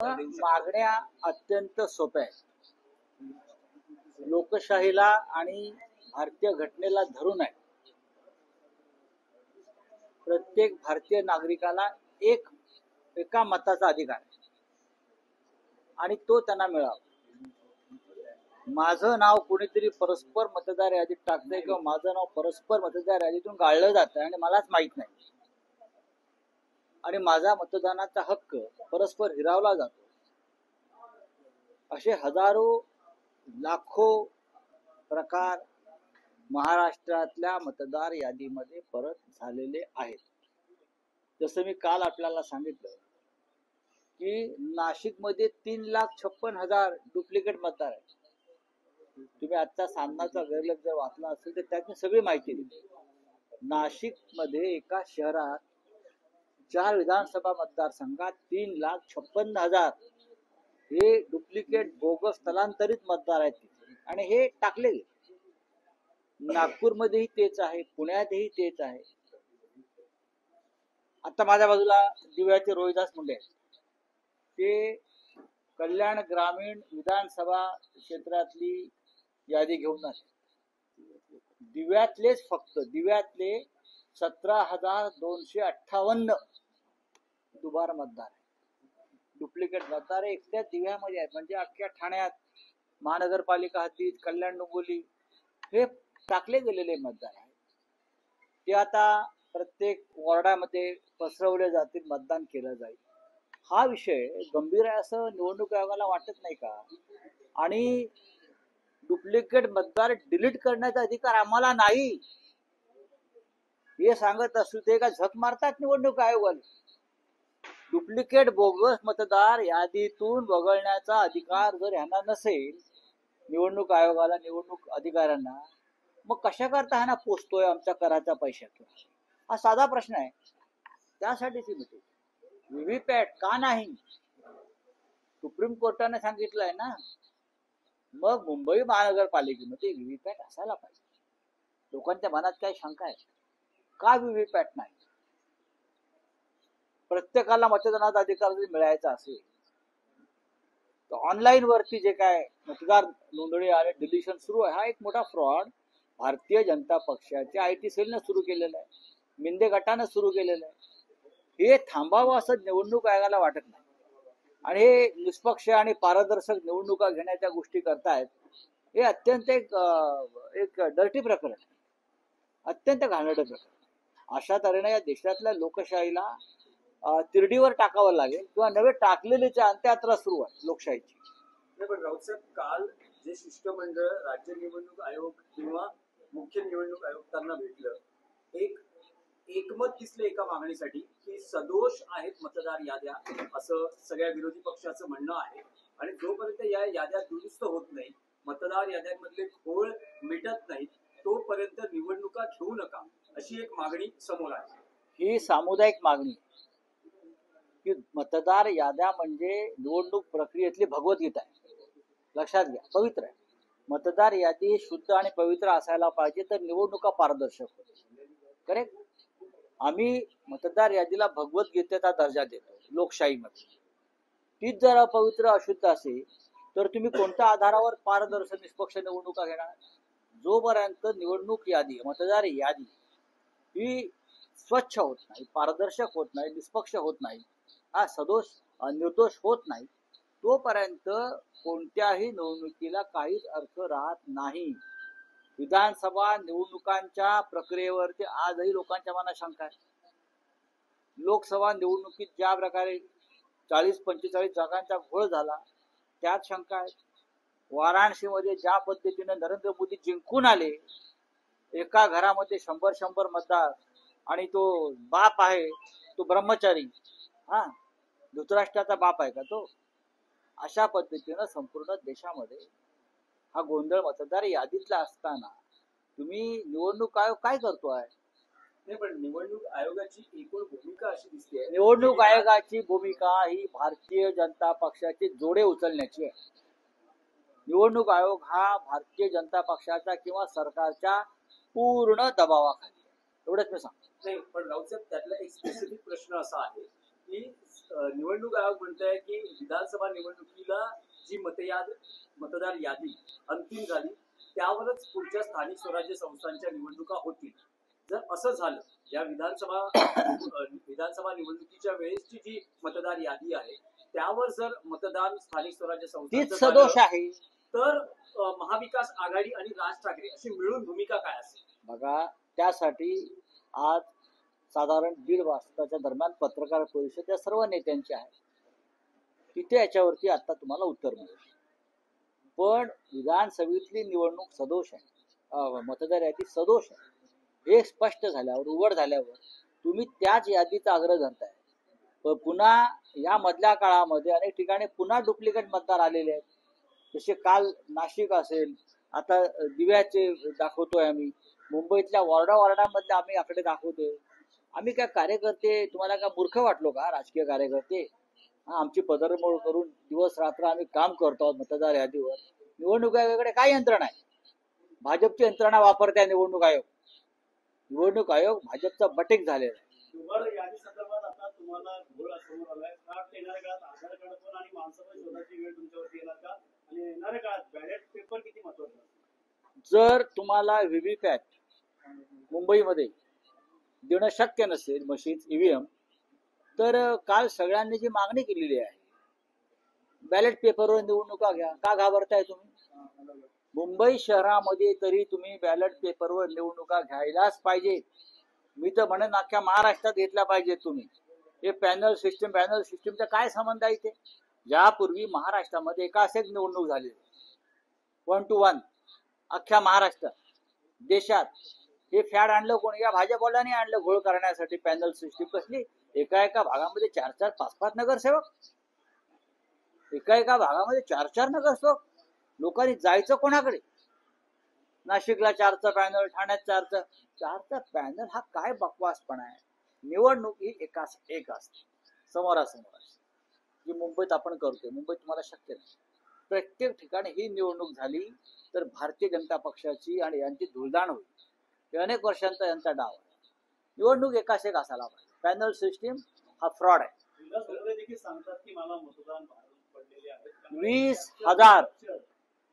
मागण्या अत्यंत सोप्या आहेत. लोकशाहीला आणि भारतीय घटनेला धरून आहे. प्रत्येक भारतीय नागरिकाला एका मताचा अधिकार आहे आणि तो त्यांना मिळावा. माझं नाव कोणीतरी परस्पर मतदार यादीत टाकतंय किंवा माझं नाव परस्पर मतदार यादीतून गाळलं जातं आणि मलाच माहित नाही आणि माझा मतदानाचा हक्क परस्पर हिरावला जातो. असे हजारो लाखो प्रकार महाराष्ट्रातल्या मतदार यादीमध्ये परत झालेले आहेत. जसं मी काल आपल्याला सांगितलं की नाशिकमध्ये 3,56,000 डुप्लिकेट मतदार आहेत. तुम्ही आजचा सामनाचा गैरलेख जर वाचला असेल तर त्यातून सगळी माहिती दिली. नाशिकमध्ये एका शहरात 4 विधानसभा मतदारसंघात 3,56,000 हे डुप्लिकेट बोगस स्थलांतरित मतदार आहेत आणि हे टाकले गेले. नागपूरमध्येही तेच आहे, पुण्यातही तेच आहे. आता माझ्या बाजूला दिव्याचे रोहिदास मुंडे आहेत. ते कल्याण ग्रामीण विधानसभा क्षेत्रातली यादी घेऊन आले. दिव्यातलेच फक्त दिव्यातले 17,258 दुबार मतदार आहे. डुप्लिकेट मतदार एकट्या दिव्यामध्ये आहेत. म्हणजे अख्ख्या ठाण्यात महानगरपालिका हद्दीत कल्याण डोंबिवली हे टाकले गेलेले मतदार आहेत. ते आता प्रत्येक वॉर्डामध्ये पसरवले जातील, मतदान केलं जाईल. हा विषय गंभीर आहे असं निवडणूक आयोगाला वाटत नाही का? आणि डुप्लिकेट मतदार डिलीट करण्याचा अधिकार आम्हाला नाही हे सांगत असू ते का झक मारतात निवडणूक आयोगाला? डुप्लिकेट बोगस मतदार यादीतून वगळण्याचा अधिकार जर यांना नसेल, निवडणूक आयोगाला, निवडणूक अधिकाऱ्यांना, मग कशा करता ह्यांना पोचतोय आमच्या कराच्या पैशातून? हा साधा प्रश्न आहे. त्यासाठीच मी व्हीव्हीपॅट का नाही? सुप्रीम कोर्टाने सांगितलंय ना. मग मुंबई महानगरपालिकेमध्ये व्हीव्हीपॅट असायला पाहिजे. लोकांच्या मनात काही शंका आहे का व्हीव्हीपॅट नाही? प्रत्येकाला मतदानाचा अधिकार जर मिळायचा असेल तर ऑनलाईन वरती जे काय मतदार नोंदणी आणि डिलिशन सुरू आहे, हा एक मोठा फ्रॉड भारतीय जनता पक्षाच्या आयटी सेलने सुरू केलेला आहे, मिंदे गटाने सुरू केलेलं आहे. हे थांबावं असं निवडणूक आयोगाला वाटत नाही आणि हे निष्पक्ष आणि पारदर्शक निवडणुका घेण्याच्या गोष्टी करतायत. हे अत्यंत एक डर्टी प्रकरण आहे, अत्यंत घाणेरडं प्रकरण. अशा तऱ्हेने या देशातल्या लोकशाहीला तिरडीवर टाकावं लागेल किंवा नवे टाकलेलीची अंत्ययात्रा सुरू आहे लोकशाहीची. पण राऊतसाहेब, काल जे शिष्टमंडळ राज्य निवडणूक आयोग किंवा मुख्य निवडणूक आयुक्तांना भेटलं, एकमत दिसले एका मागणीसाठी की सदोष आहेत मतदार याद्या, असं सगळ्या विरोधी पक्षाचं म्हणणं आहे. आणि जोपर्यंत या याद्या दुरुस्त होत नाही, मतदार याद्यांमधले घोळ मिटत नाहीत, तोपर्यंत निवडणुका घेऊ नका, अशी एक मागणी समोर आहे. ही सामुदायिक मागणी की मतदार याद्या म्हणजे निवडणूक प्रक्रियेतली भगवद्गीता आहे. लक्षात घ्या, पवित्र आहे. मतदार यादी शुद्ध आणि पवित्र असायला पाहिजे तर निवडणुका पारदर्शक होतील. करेक्ट. आम्ही मतदार यादीला भगवद्गीतेचा दर्जा देतो लोकशाहीमध्ये. तीच जर अपवित्र अशुद्ध असेल तर तुम्ही कोणत्या आधारावर पारदर्शक निष्पक्ष निवडणुका घेणार? जोपर्यंत निवडणूक यादी, मतदार यादी ही स्वच्छ होत नाही, पारदर्शक होत नाही, निष्पक्ष होत नाही, हा सदोष निर्दोष होत नाही, तोपर्यंत कोणत्याही निवडणुकीला काहीच अर्थ राहत नाही. विधानसभा निवडणुकांच्या प्रक्रियेवरती आजही लोकांच्या मनात शंका आहे. लोकसभा निवडणुकीत ज्या प्रकारे 40-45 जागांचा घोळ झाला त्यात शंका आहे. वाराणसीमध्ये ज्या पद्धतीने नरेंद्र मोदी जिंकून आले, एका घरामध्ये 100 मतदार आणि तो बाप आहे तो ब्रह्मचारी, हा धृतराष्ट्राचा बाप आहे का तो? अशा पद्धतीनं संपूर्ण देशामध्ये हा गोंधळ मतदार यादीतला असताना तुम्ही निवडणूक आयोग काय करतोय? नाही, पण निवडणूक आयोगाची एकूण भूमिका अशी दिसते. निवडणूक आयोगाची भूमिका ही भारतीय जनता पक्षाचे जोडे उचलण्याची आहे. निवडणूक आयोग हा भारतीय जनता पक्षाचा किंवा सरकारच्या पूर्ण दबावाखाली आहे, एवढंच मी सांगतो. नाही, पण राऊतसाहेब, त्यातला एक स्पेसिफिक प्रश्न असा आहे की निवडणूक आयोग म्हणतंय की विधानसभा निवडणुकीला जी मतदार यादी अंतिम झाली त्यावरच पुढच्या स्थानिक स्वराज्य संस्थांच्या निवडणुका होतील. जर असं झालं, या विधानसभा निवडणुकीच्या वेळेसची जी मतदार यादी आहे त्यावर जर मतदान स्थानिक स्वराज्य तीच संस्थांचं सदोष झालं, आहे. तर महाविकास आघाडी आणि राज ठाकरे अशी मिळून भूमिका काय असेल? बघा, त्यासाठी आज साधारण 1:30 वाजताच्या दरम्यान पत्रकार परिषद या सर्व नेत्यांची आहे. तिथे याच्यावरती आता तुम्हाला उत्तर मिळेल. पण विधानसभेतली निवडणूक सदोष आहे, मतदार यादी सदोष आहे. हे स्पष्ट झाल्यावर, उघड झाल्यावर तुम्ही त्याच यादीचा आग्रह धरताय. पण पुन्हा या मधल्या काळामध्ये अनेक ठिकाणी पुन्हा डुप्लिकेट मतदार आलेले आहेत. जसे काल नाशिक असेल, आता दिव्याचे दाखवतोय आम्ही, मुंबईतल्या वॉर्डामधले आम्ही आकडे दाखवतोय. आम्ही काय कार्यकर्ते तुम्हाला काय मूर्ख वाटलो का? राजकीय कार्यकर्ते आमची पदरमोड करून दिवस रात्र आम्ही काम करतो मतदार यादीवर. निवडणूक आयोगाकडे काय यंत्रणा आहे? भाजपची यंत्रणा वापरते निवडणूक आयोग. निवडणूक आयोग भाजपचा बटेक झालेला आहे. यादी संदर्भात आता तुम्हाला घोळ समोर आलाय का? येणाऱ्या काळात आधार कार्ड पण आणि माणसाला शोधाची वेळ तुमच्यावरती येणार का? आणि येणाऱ्या काळात बॅलेट पेपर किती महत्वाचा? जर तुम्हाला व्हीव्हीपॅट मुंबईमध्ये देणं शक्य नसेल, मशीन ईव्हीएम, तर काल सगळ्यांनी जी मागणी केलेली आहे बॅलेट पेपरवर निवडणुका घ्या. का घाबरताय तुम्ही? मुंबई शहरामध्ये तरी तुम्ही बॅलेट पेपरवर निवडणुका घ्यायलाच पाहिजे. मी तर म्हणेन अख्ख्या महाराष्ट्रात घेतल्या पाहिजेत तुम्ही. हे पॅनल सिस्टीमचा काय संबंध आहे? ते यापूर्वी महाराष्ट्रामध्ये एकाच एक निवडणूक झाली, 1 to 1 अख्ख्या महाराष्ट्रात. देशात हे फॅड आणलं कोणी? या भाजपवाल्यांनी आणलं घोळ करण्यासाठी. पॅनल सिस्टीम कसली? एका भागामध्ये 4-4, 5-5 नगरसेवक, एका भागामध्ये 4-4 नगरसेवक. लोकांनी जायचं कोणाकडे? नाशिकला 4चा पॅनल, ठाण्यात 4चा पॅनल. हा काय बकवासपणा आहे? निवडणूक ही एकाच एक असते, समोरासमोर असते, जी मुंबईत आपण करतोय. मुंबईत तुम्हाला शक्य नाही. प्रत्येक ठिकाणी ही निवडणूक झाली तर भारतीय जनता पक्षाची आणि यांची धुळदाण होईल. हे अनेक वर्षांचा यांचा डाव आहे. निवडणूक एकाच एक असायला पाहिजे. पॅनल सिस्टीम हा फ्रॉड आहे. देखील सांगतात की मला मतदान पडलेले आहेत.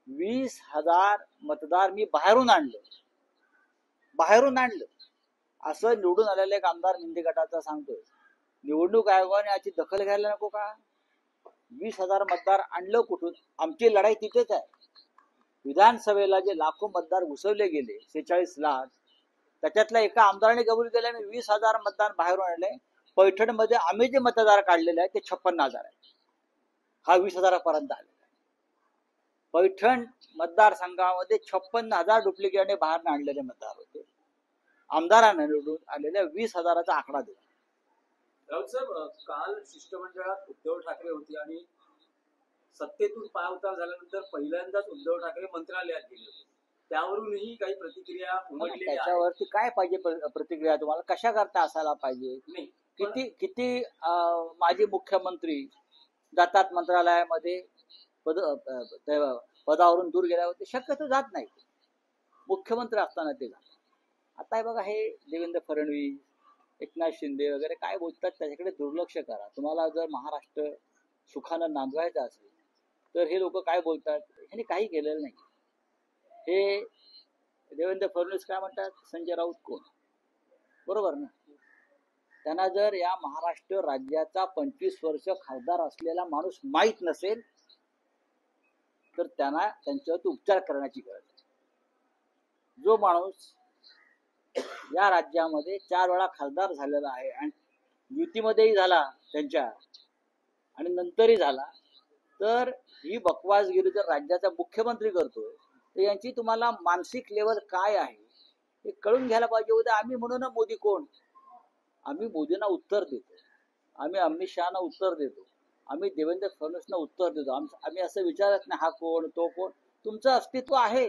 20,000 मतदार मी बाहेरून आणलं. असं निवडून आलेले एक आमदार मिंदी गटाचा सांगतोय. निवडणूक आयोगाने याची दखल घ्यायला नको का? 20,000 मतदार आणलं कुठून? आमची लढाई तिथेच आहे. विधानसभेला जे लाखो मतदार घुसवले गेले, 46 लाख, त्याच्यातल्या एका आमदाराने कबूल केलं मी 20,000 मतदार बाहेरून आणले. पैठणमध्ये आम्ही जे मतदार काढलेले आहेत ते 56,000 आहेत. हा 20,000 आलेला आहे. पैठण मतदारसंघामध्ये 56,000 डुप्लिकेटने बाहेर आणलेले मतदार होते. आमदारांना निवडून आलेल्या 20,000चा आकडा दिला. राऊत साहेब, काल शिष्टमंडळात उद्धव ठाकरे होते आणि सत्तेतून पायउतार झाल्यानंतर पहिल्यांदाच उद्धव ठाकरे मंत्रालयात गेले होते. त्यावरूनही काही प्रतिक्रिया उमटलेल्या आहेत. त्याच्यावरती काय पाहिजे प्रतिक्रिया? तुम्हाला कशा करता असायला पाहिजे? नाही, किती माजी मुख्यमंत्री जातात मंत्रालयामध्ये, पदावरून दूर गेल्यावर ते शक्यतो जात नाही. मुख्यमंत्री असताना ते जातात. आता हे बघा, हे देवेंद्र फडणवीस, एकनाथ शिंदे वगैरे काय बोलतात त्याच्याकडे दुर्लक्ष करा. तुम्हाला जर महाराष्ट्र सुखानं नांदवायचं असेल तर हे लोक काय बोलतात? ह्यांनी काही केलेलं नाही. हे देवेंद्र फडणवीस काय म्हणतात? संजय राऊत कोण? बरोबर ना? त्यांना जर या महाराष्ट्र राज्याचा 25 वर्ष खासदार असलेला माणूस माहीत नसेल तर त्यांना त्यांच्यावरती उपचार करण्याची गरज आहे. जो माणूस या राज्यामध्ये 4 वेळा खासदार झालेला आहे आणि युतीमध्येही झाला त्यांच्या आणि नंतरही झाला, तर ही बकवासगिरी जर राज्याचा मुख्यमंत्री करतोय तर यांची तुम्हाला मानसिक लेवल काय आहे हे कळून घ्यायला पाहिजे. उद्या आम्ही म्हणू ना मोदी कोण? आम्ही मोदींना उत्तर देतो, आम्ही अमित शहाना उत्तर देतो, आम्ही देवेंद्र फडणवीसना उत्तर देतो. आम्ही असं विचारत नाही हा कोण तो कोण. तुमचं अस्तित्व आहे,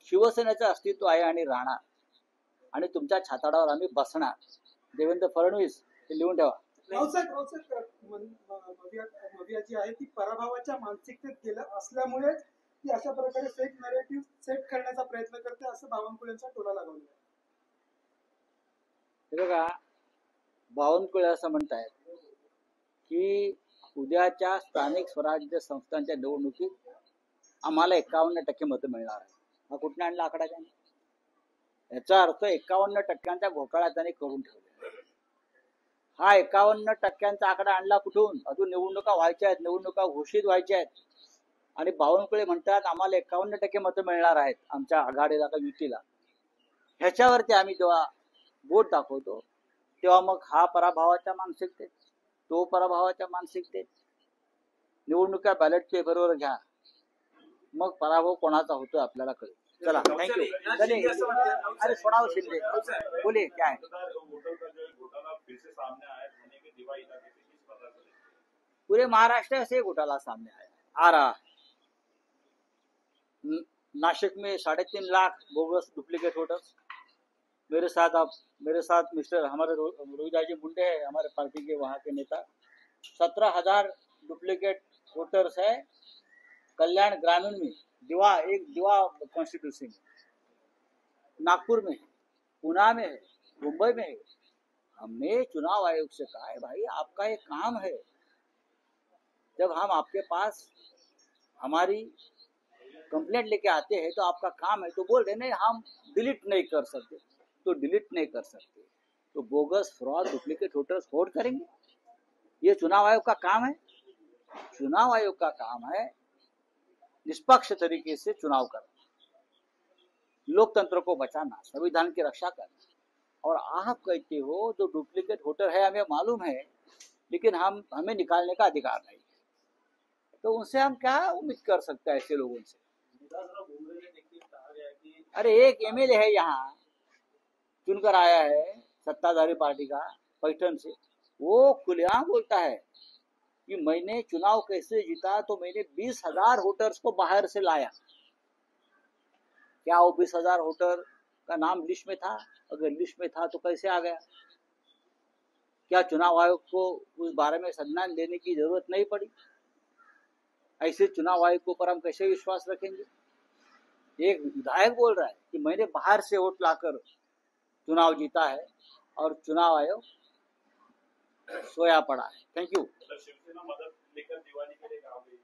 शिवसेनेचं अस्तित्व आहे आणि राहणार, आणि तुमच्या छाताडावर आम्ही बसणार. देवेंद्र फडणवीस हे लिहून ठेवा. मविया जी आहे ती पराभवाच्या मानसिकतेत गेलं असल्यामुळे ती अशा प्रकारे फेक नॅरेटिव्ह सेट करण्याचा प्रयत्न करते असं बावनकुळे यांचा टोला लागवला. हे बघा, बावनकुळे असं म्हणतायत की उद्याच्या स्थानिक स्वराज्य संस्थांच्या निवडणुकीत आम्हाला 51% मतं मिळणार आहे. हा कुठून आणला आकडा त्याने? याचा अर्थ 51% घोटाळा त्याने करून ठेवला. हा 51% आकडा आणला कुठून? अजून निवडणुका व्हायच्या आहेत, निवडणुका घोषित व्हायच्या आहेत आणि बावनकुळे म्हणतात आम्हाला 51% मतं मिळणार आहेत आमच्या आघाडीला का युतीला. ह्याच्यावरती आम्ही जेव्हा बोट दाखवतो तेव्हा मग हा पराभवाच्या मानसिकतेत, तो पराभवाच्या मानसिकतेत. निवडणुका बॅलेट पेपरवर घ्या, मग पराभव कोणाचा होतो आपल्याला कळेल. चला, थँक्यू. चलिए, अरे सोडाओ शिंदे, बोलिए क्या है? पूरे महाराष्ट्र से घोटाला सामने आ रहा है. नासिक में 3.5 लाख बोगस डुप्लीकेट वोटर्स. मेरे साथ मिस्टर हमारे रोहिदास जी मुंडे है, हमारे पार्टी के वहाँ के नेता. 17,000 डुप्लीकेट वोटर्स है कल्याण ग्रामीण में, दिवा कॉन्स्टिट्यूंसी में, नागपुर में है, पुणे में है, मुंबई में है. हमने चुनाव आयोग से कहा है भाई आपका ये काम है, जब हम आपके पास हमारी कंप्लेंट लेके आते हैं तो आपका काम है, तो बोल रहे नहीं हम डिलीट नहीं कर सकते, तो डिलीट नहीं कर सकते तो bogus fraud duplicate voters vote करेंगे? ये चुनाव आयोग का काम है. चुनाव आयोग का काम है निष्पक्ष तरीके से चुनाव करना, लोकतंत्र को बचाना, संविधान की रक्षा करना. और आप कहते हो जो डुप्लीकेट वोटर है हमें मालूम है, लेकिन हमें निकालने का अधिकार नहीं, तो उनसे हम क्या उम्मीद कर सकते हैं ऐसे लोगों से? अरे एक एमएलए है यहाँ चुनकर आया है सत्ताधारी पार्टी का पैठण से, वो खुलेआम बोलता है कि मैंने चुनाव कैसे जीता, तो मैंने 20,000 वोटर्स को बाहर से लाया. क्या वो 20,000 वोटर का नाम लिस्ट में था? अगर लिस्ट में था तो कैसे आ गया? क्या चुनाव आयोग को उस बारे में संज्ञान लेने की जरूरत नहीं पड़ी? ऐसे चुनाव आयोग के ऊपर हम कैसे विश्वास रखेंगे? एक विधायक बोल रहा है कि मैंने बाहर से वोट लाकर चुनाव जीता है और चुनाव आयोग सोया पड़ा है. Thank you. शिवसेना मदद लेकर दिवाली के लिए कहा गई.